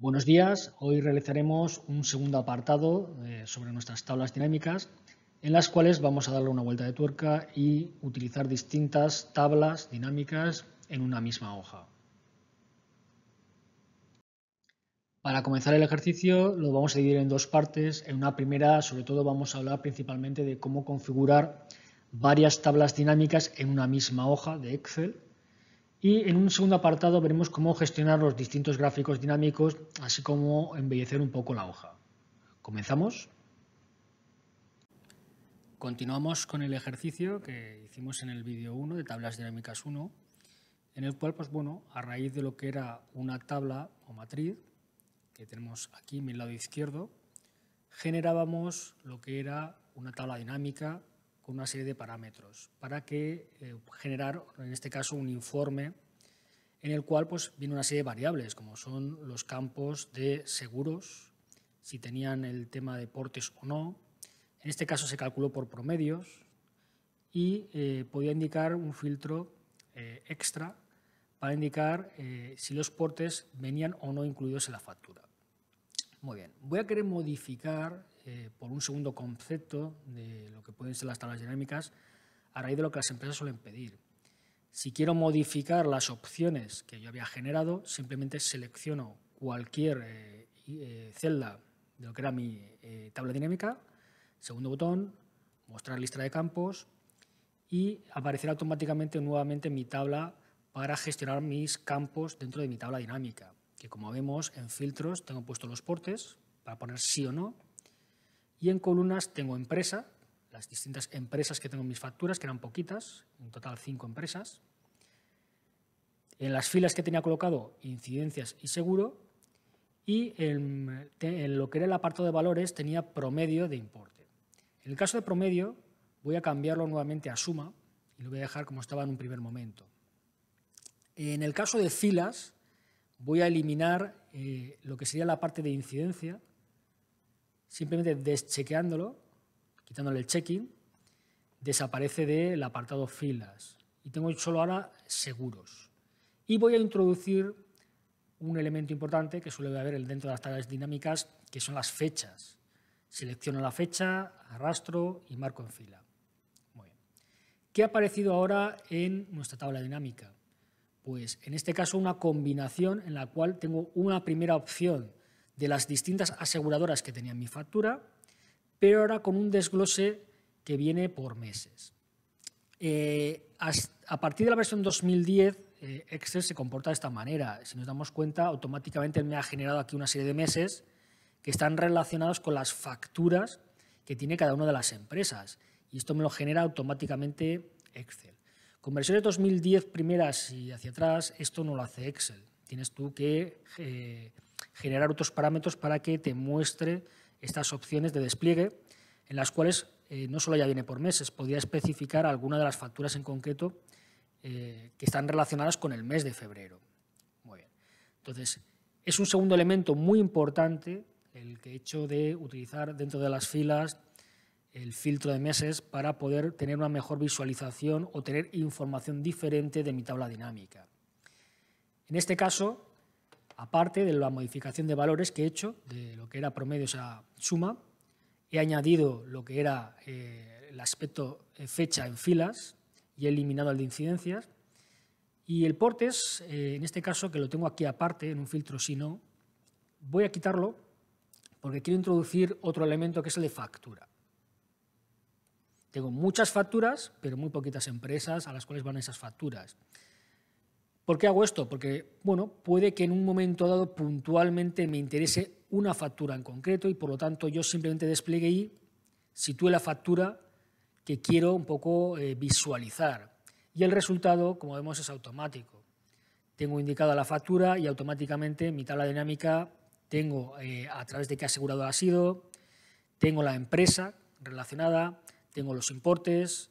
Buenos días, hoy realizaremos un segundo apartado sobre nuestras tablas dinámicas en las cuales vamos a darle una vuelta de tuerca y utilizar distintas tablas dinámicas en una misma hoja. Para comenzar el ejercicio lo vamos a dividir en dos partes. En una primera, sobre todo, vamos a hablar principalmente de cómo configurar varias tablas dinámicas en una misma hoja de Excel. Y en un segundo apartado veremos cómo gestionar los distintos gráficos dinámicos, así como embellecer un poco la hoja. ¿Comenzamos? Continuamos con el ejercicio que hicimos en el vídeo 1 de tablas dinámicas 1, en el cual, a raíz de lo que era una tabla o matriz, que tenemos aquí en mi lado izquierdo, generábamos lo que era una tabla dinámica con una serie de parámetros para generar, en este caso, un informe en el cual viene una serie de variables, como son los campos de seguros, si tenían el tema de portes o no. En este caso se calculó por promedios y podía indicar un filtro extra para indicar si los portes venían o no incluidos en la factura. Muy bien, voy a querer modificar por un segundo concepto de lo que pueden ser las tablas dinámicas a raíz de lo que las empresas suelen pedir. Si quiero modificar las opciones que yo había generado, simplemente selecciono cualquier celda de lo que era mi tabla dinámica, segundo botón, mostrar lista de campos y aparecerá automáticamente nuevamente mi tabla para gestionar mis campos dentro de mi tabla dinámica, que como vemos en filtros tengo puesto los portes para poner sí o no y en columnas tengo empresa, las distintas empresas que tengo en mis facturas, que eran poquitas, en total 5 empresas. En las filas que tenía colocado, incidencias y seguro. Y en lo que era el apartado de valores tenía promedio de importe. En el caso de promedio, voy a cambiarlo nuevamente a suma y lo voy a dejar como estaba en un primer momento. En el caso de filas, voy a eliminar lo que sería la parte de incidencia, simplemente deschequeándolo, quitándole el checking, desaparece del apartado filas y tengo solo ahora seguros. Y voy a introducir un elemento importante que suele haber dentro de las tablas dinámicas, que son las fechas. Selecciono la fecha, arrastro y marco en fila. Muy bien. ¿Qué ha aparecido ahora en nuestra tabla dinámica? Pues en este caso una combinación en la cual tengo una primera opción de las distintas aseguradoras que tenía en mi factura, pero ahora con un desglose que viene por meses. A partir de la versión 2010, Excel se comporta de esta manera. Si nos damos cuenta, automáticamente me ha generado aquí una serie de meses que están relacionados con las facturas que tiene cada una de las empresas. Y esto me lo genera automáticamente Excel. Con versiones 2010 primeras y hacia atrás, esto no lo hace Excel. Tienes tú que generar otros parámetros para que te muestre estas opciones de despliegue, en las cuales no solo ya viene por meses, podría especificar alguna de las facturas en concreto que están relacionadas con el mes de febrero. Muy bien. Entonces, es un segundo elemento muy importante el que he hecho de utilizar dentro de las filas el filtro de meses para poder tener una mejor visualización o tener información diferente de mi tabla dinámica. En este caso, aparte de la modificación de valores que he hecho, de lo que era promedios a suma, he añadido lo que era el aspecto fecha en filas y he eliminado el de incidencias. Y el portes, en este caso, que lo tengo aquí aparte, en un filtro si no, voy a quitarlo porque quiero introducir otro elemento que es el de factura. Tengo muchas facturas, pero muy poquitas empresas a las cuales van esas facturas. ¿Por qué hago esto? Porque, puede que en un momento dado puntualmente me interese una factura en concreto y, por lo tanto, yo simplemente despliegue y sitúe la factura que quiero un poco visualizar. Y el resultado, como vemos, es automático. Tengo indicada la factura y automáticamente en mi tabla dinámica tengo a través de qué asegurador ha sido, tengo la empresa relacionada, tengo los importes,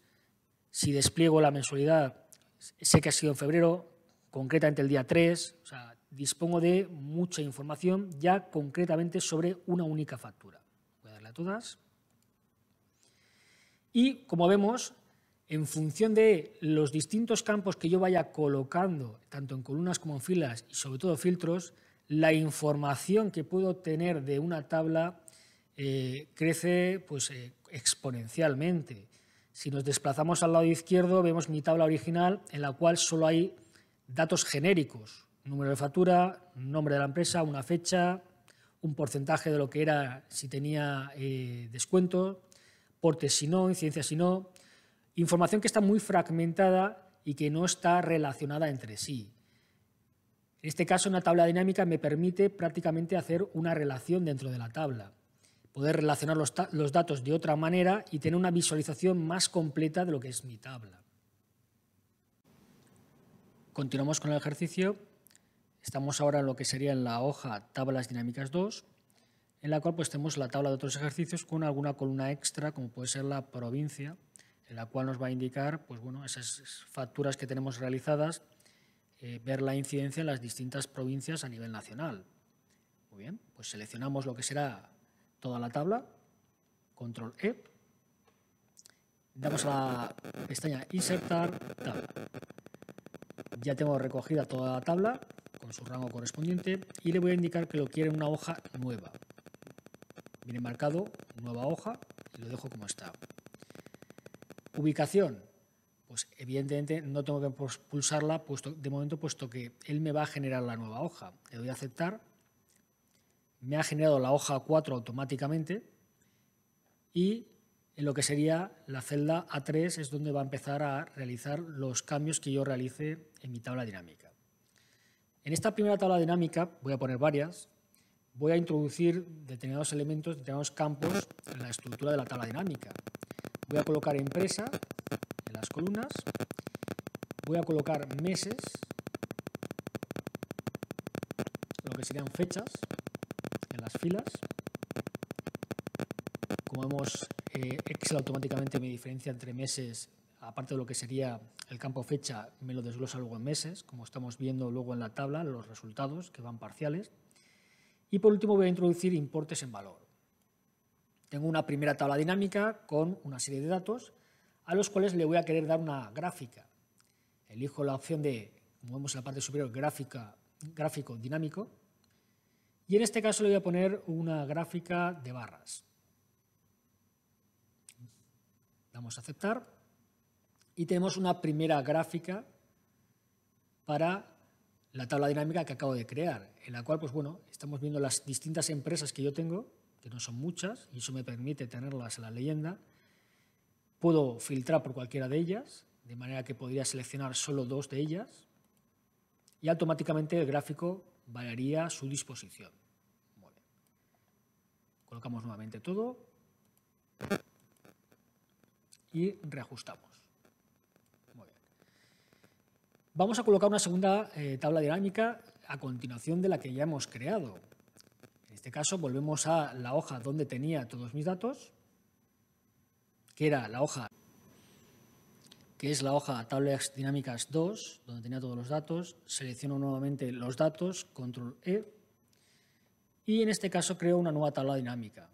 si despliego la mensualidad, sé que ha sido en febrero, concretamente el día 3, o sea, dispongo de mucha información ya concretamente sobre una única factura. Voy a darle a todas. Y, como vemos, en función de los distintos campos que yo vaya colocando, tanto en columnas como en filas y sobre todo filtros, la información que puedo obtener de una tabla crece pues, exponencialmente. Si nos desplazamos al lado izquierdo, vemos mi tabla original en la cual solo hay datos genéricos, número de factura, nombre de la empresa, una fecha, un porcentaje de lo que era si tenía descuento, portes si no, incidencias si no, información que está muy fragmentada y que no está relacionada entre sí. En este caso, una tabla dinámica me permite prácticamente hacer una relación dentro de la tabla, poder relacionar los datos de otra manera y tener una visualización más completa de lo que es mi tabla. Continuamos con el ejercicio. Estamos ahora en lo que sería en la hoja Tablas Dinámicas 2, en la cual pues, tenemos la tabla de otros ejercicios con alguna columna extra, como puede ser la provincia, en la cual nos va a indicar pues, bueno, esas facturas que tenemos realizadas, ver la incidencia en las distintas provincias a nivel nacional. Muy bien, pues seleccionamos lo que será toda la tabla, control E, damos a la pestaña Insertar, tabla. Ya tengo recogida toda la tabla con su rango correspondiente y le voy a indicar que lo quiere en una hoja nueva. Viene marcado nueva hoja y lo dejo como está. Ubicación, pues evidentemente no tengo que pulsarla de momento, puesto que él me va a generar la nueva hoja. Le doy a aceptar, me ha generado la hoja 4 automáticamente y en lo que sería la celda A3 es donde va a empezar a realizar los cambios que yo realice en mi tabla dinámica. En esta primera tabla dinámica, voy a poner varias, voy a introducir determinados elementos, determinados campos en la estructura de la tabla dinámica. Voy a colocar empresa en las columnas, voy a colocar meses, lo que serían fechas, en las filas. Como vemos, Excel automáticamente me diferencia entre meses, aparte de lo que sería el campo fecha, me lo desglosa luego en meses, como estamos viendo luego en la tabla, los resultados que van parciales. Y por último voy a introducir importes en valor. Tengo una primera tabla dinámica con una serie de datos a los cuales le voy a querer dar una gráfica. Elijo la opción de, como vemos en la parte superior, gráfico dinámico, y en este caso le voy a poner una gráfica de barras. Damos a aceptar y tenemos una primera gráfica para la tabla dinámica que acabo de crear, en la cual pues, bueno, estamos viendo las distintas empresas que yo tengo, que no son muchas, y eso me permite tenerlas en la leyenda. Puedo filtrar por cualquiera de ellas, de manera que podría seleccionar solo 2 de ellas, y automáticamente el gráfico variaría a su disposición. Muy bien. Colocamos nuevamente todo y reajustamos. Muy bien. Vamos a colocar una segunda tabla dinámica a continuación de la que ya hemos creado. En este caso volvemos a la hoja donde tenía todos mis datos, que era la hoja, que es la hoja Tablas Dinámicas 2, donde tenía todos los datos. Selecciono nuevamente los datos, control E, y en este caso creo una nueva tabla dinámica.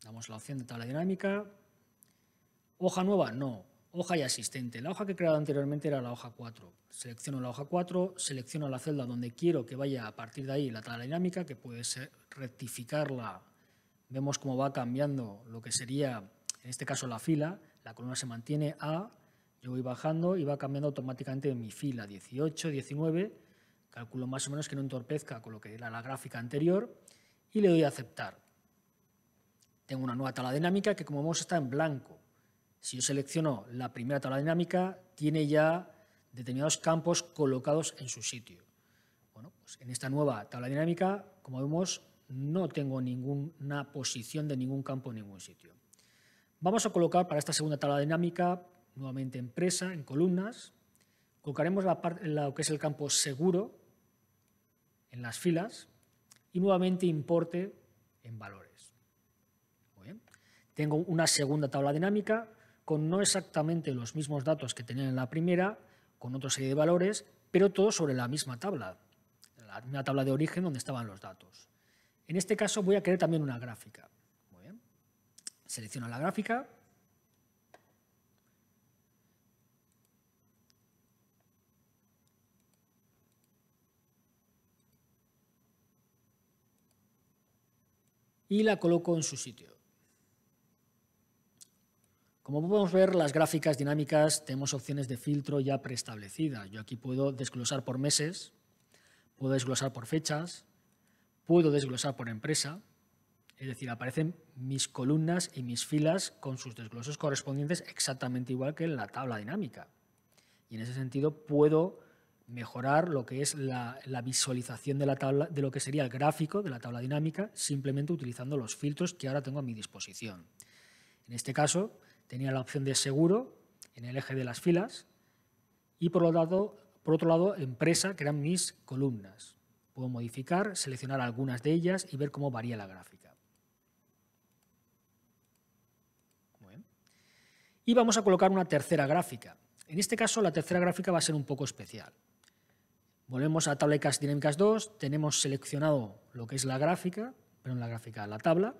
Damos la opción de tabla dinámica. ¿Hoja nueva? No. Hoja ya existente. La hoja que he creado anteriormente era la hoja 4. Selecciono la hoja 4, selecciono la celda donde quiero que vaya a partir de ahí la tabla dinámica, que puede ser rectificarla. Vemos cómo va cambiando lo que sería, en este caso, la fila. La columna se mantiene A, yo voy bajando y va cambiando automáticamente mi fila 18, 19. Calculo más o menos que no entorpezca con lo que era la gráfica anterior y le doy a aceptar. Tengo una nueva tabla dinámica que, como vemos, está en blanco. Si yo selecciono la primera tabla dinámica, tiene ya determinados campos colocados en su sitio. Bueno, pues en esta nueva tabla dinámica, como vemos, no tengo ninguna posición de ningún campo en ningún sitio. Vamos a colocar para esta segunda tabla dinámica, nuevamente empresa, en columnas. Colocaremos lo que es el campo seguro en las filas y nuevamente importe en valores. Muy bien. Tengo una segunda tabla dinámica con no exactamente los mismos datos que tenía en la primera, con otra serie de valores, pero todos sobre la misma tabla, la misma tabla de origen donde estaban los datos. En este caso voy a querer también una gráfica. Muy bien. Selecciono la gráfica. y la coloco en su sitio. Como podemos ver, las gráficas dinámicas tenemos opciones de filtro ya preestablecidas. Yo aquí puedo desglosar por meses, puedo desglosar por fechas, puedo desglosar por empresa, es decir, aparecen mis columnas y mis filas con sus desglosos correspondientes exactamente igual que en la tabla dinámica. Y en ese sentido puedo mejorar lo que es la visualización de la tabla, de lo que sería el gráfico de la tabla dinámica, simplemente utilizando los filtros que ahora tengo a mi disposición. En este caso, tenía la opción de seguro en el eje de las filas y por otro lado, empresa, que eran mis columnas. Puedo modificar, seleccionar algunas de ellas y ver cómo varía la gráfica. Muy bien. Y vamos a colocar una tercera gráfica. En este caso, la tercera gráfica va a ser un poco especial. Volvemos a tablas dinámicas 2, tenemos seleccionado lo que es la gráfica, la tabla,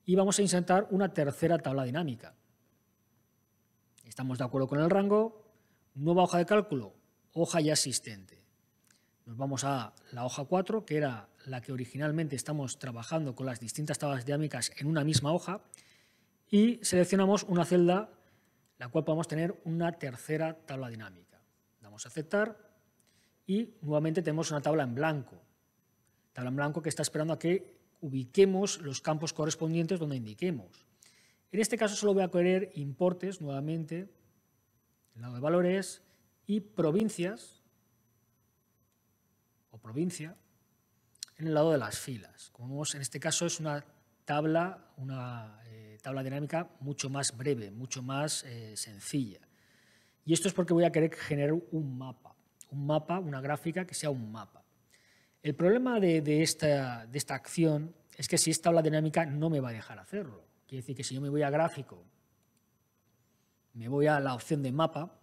y vamos a insertar una tercera tabla dinámica. Estamos de acuerdo con el rango, nueva hoja de cálculo, hoja ya existente. Nos vamos a la hoja 4, que era la que originalmente estamos trabajando con las distintas tablas dinámicas en una misma hoja, y seleccionamos una celda, la cual podemos tener una tercera tabla dinámica. Damos a aceptar y nuevamente tenemos una tabla en blanco. Tabla en blanco que está esperando a que ubiquemos los campos correspondientes donde indiquemos. En este caso solo voy a querer importes nuevamente, en el lado de valores, y provincias o provincia en el lado de las filas. Como vemos, en este caso es una tabla dinámica mucho más breve, mucho más sencilla. Y esto es porque voy a querer generar un mapa, una gráfica que sea un mapa. El problema de esta acción es que si es tabla dinámica no me va a dejar hacerlo. Quiere decir que si yo me voy a gráfico, me voy a la opción de mapa,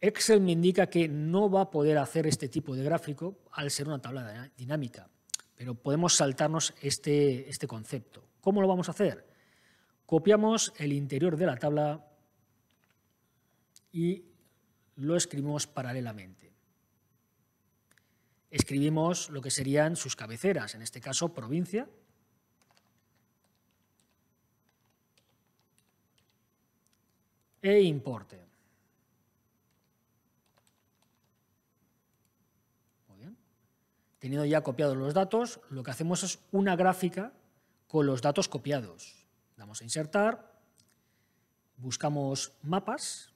Excel me indica que no va a poder hacer este tipo de gráfico al ser una tabla dinámica, pero podemos saltarnos este concepto. ¿Cómo lo vamos a hacer? Copiamos el interior de la tabla y lo escribimos paralelamente. Escribimos lo que serían sus cabeceras, en este caso provincia, e importe. Muy bien. Teniendo ya copiados los datos, lo que hacemos es una gráfica con los datos copiados. Damos a insertar, buscamos mapas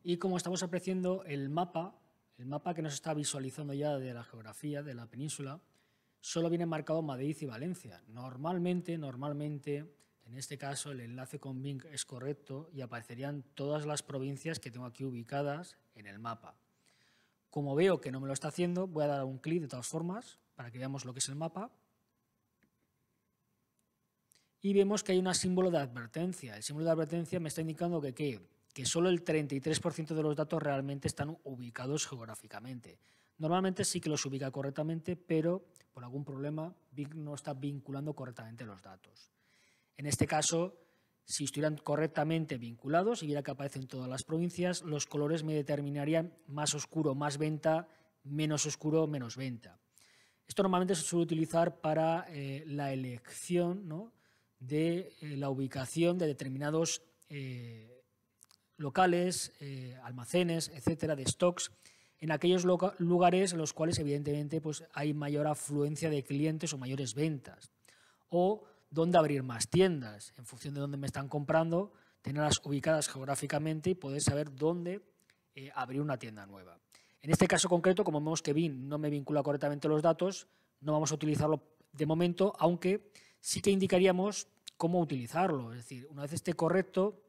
y como estamos apreciando el mapa que nos está visualizando ya de la geografía de la península, solo viene marcado Madrid y Valencia. Normalmente, en este caso el enlace con Bing es correcto y aparecerían todas las provincias que tengo aquí ubicadas en el mapa. Como veo que no me lo está haciendo, voy a dar un clic de todas formas para que veamos lo que es el mapa. Y vemos que hay un símbolo de advertencia. El símbolo de advertencia me está indicando que solo el 33% de los datos realmente están ubicados geográficamente. Normalmente sí que los ubica correctamente, pero por algún problema Bing no está vinculando correctamente los datos. En este caso, si estuvieran correctamente vinculados y viera que aparecen todas las provincias, los colores me determinarían más oscuro, más venta, menos oscuro, menos venta. Esto normalmente se suele utilizar para la elección, ¿no?, de la ubicación de determinados locales, almacenes, etcétera, de stocks, en aquellos lugares en los cuales evidentemente pues, hay mayor afluencia de clientes o mayores ventas. O dónde abrir más tiendas, en función de dónde me están comprando, tenerlas ubicadas geográficamente y poder saber dónde abrir una tienda nueva. En este caso concreto, como vemos que Bing no me vincula correctamente los datos, no vamos a utilizarlo de momento, aunque sí que indicaríamos cómo utilizarlo. Es decir, una vez esté correcto,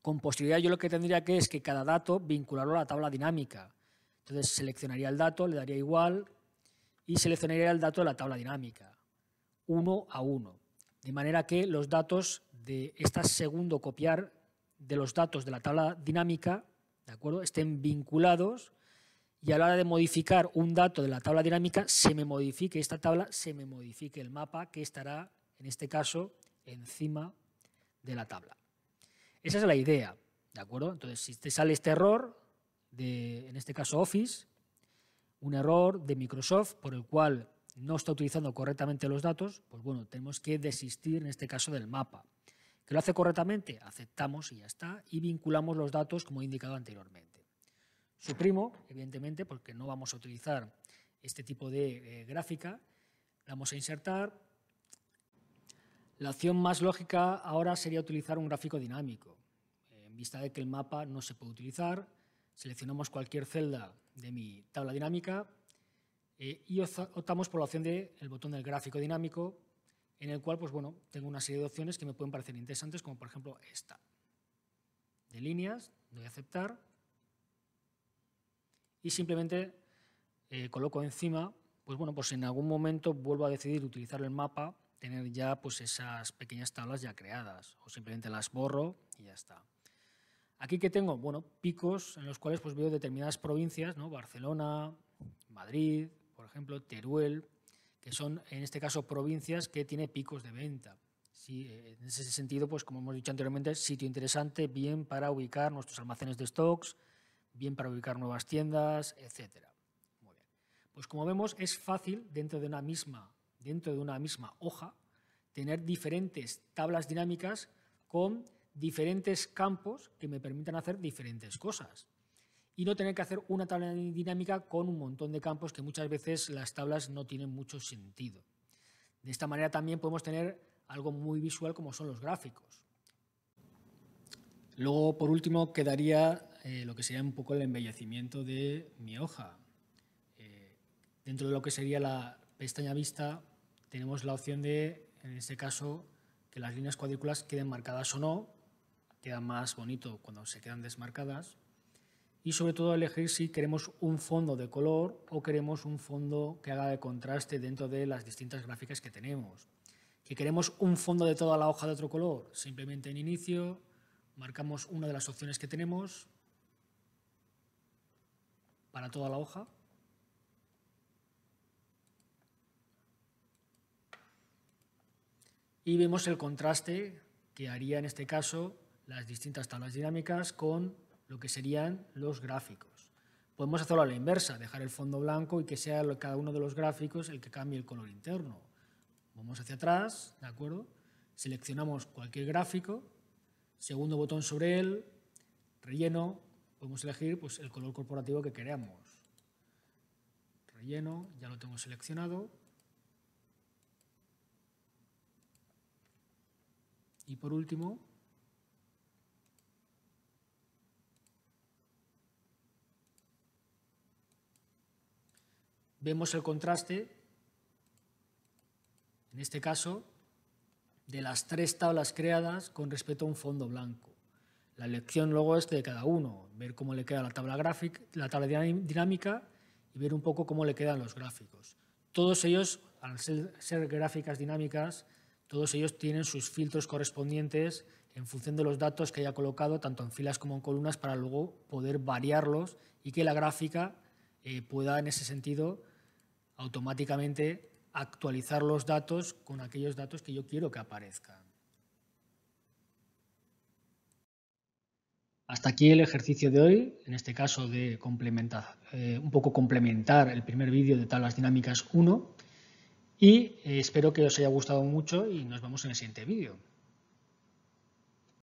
con posterioridad yo lo que tendría que es que cada dato vincularlo a la tabla dinámica. Entonces seleccionaría el dato, le daría igual y seleccionaría el dato de la tabla dinámica, 1 a 1. De manera que los datos de este segundo copiar de los datos de la tabla dinámica, ¿de acuerdo?, estén vinculados y a la hora de modificar un dato de la tabla dinámica se me modifique esta tabla, se me modifique el mapa que estará, en este caso, encima de la tabla. Esa es la idea, ¿de acuerdo? Entonces, si te sale este error, en este caso Office, un error de Microsoft por el cual no está utilizando correctamente los datos, pues bueno, tenemos que desistir en este caso del mapa. ¿Que lo hace correctamente? Aceptamos y ya está, y vinculamos los datos como he indicado anteriormente. Suprimo, evidentemente, porque no vamos a utilizar este tipo de gráfica. Vamos a insertar. La opción más lógica ahora sería utilizar un gráfico dinámico. En vista de que el mapa no se puede utilizar, seleccionamos cualquier celda de mi tabla dinámica y optamos por la opción del botón del gráfico dinámico, en el cual pues, bueno, tengo una serie de opciones que me pueden parecer interesantes, como por ejemplo esta. De líneas, doy a aceptar y simplemente coloco encima, pues bueno, pues en algún momento vuelvo a decidir utilizar el mapa, tener ya pues esas pequeñas tablas ya creadas, o simplemente las borro y ya está. Aquí que tengo, bueno, picos en los cuales pues veo determinadas provincias, ¿no? Barcelona, Madrid, por ejemplo, Teruel, que son en este caso provincias que tienen picos de venta. Sí, en ese sentido, pues como hemos dicho anteriormente, sitio interesante, bien para ubicar nuestros almacenes de stocks, bien para ubicar nuevas tiendas, etcétera. Muy bien. Pues como vemos, es fácil dentro de una misma hoja tener diferentes tablas dinámicas con diferentes campos que me permitan hacer diferentes cosas. Y no tener que hacer una tabla dinámica con un montón de campos que muchas veces las tablas no tienen mucho sentido. De esta manera también podemos tener algo muy visual como son los gráficos. Luego, por último, quedaría lo que sería un poco el embellecimiento de mi hoja. Dentro de lo que sería la pestaña vista tenemos la opción de, en este caso, que las líneas cuadrículas queden marcadas o no. Queda más bonito cuando se quedan desmarcadas. Y sobre todo elegir si queremos un fondo de color o queremos un fondo que haga de contraste dentro de las distintas gráficas que tenemos. ¿Que queremos un fondo de toda la hoja de otro color? Simplemente en inicio marcamos una de las opciones que tenemos para toda la hoja. Y vemos el contraste que haría en este caso las distintas tablas dinámicas con lo que serían los gráficos. Podemos hacerlo a la inversa, dejar el fondo blanco y que sea cada uno de los gráficos el que cambie el color interno. Vamos hacia atrás, ¿de acuerdo? Seleccionamos cualquier gráfico, segundo botón sobre él, relleno, podemos elegir pues, el color corporativo que queramos. Relleno, ya lo tengo seleccionado. Y por último, vemos el contraste, en este caso, de las tres tablas creadas con respecto a un fondo blanco. La elección luego es de cada uno, ver cómo le queda la tabla dinámica y ver un poco cómo le quedan los gráficos. Todos ellos, al ser gráficas dinámicas, todos ellos tienen sus filtros correspondientes en función de los datos que haya colocado, tanto en filas como en columnas, para luego poder variarlos y que la gráfica pueda, en ese sentido, automáticamente actualizar los datos con aquellos datos que yo quiero que aparezcan. Hasta aquí el ejercicio de hoy, en este caso de un poco complementar el primer vídeo de tablas dinámicas 1. Y espero que os haya gustado mucho y nos vemos en el siguiente vídeo.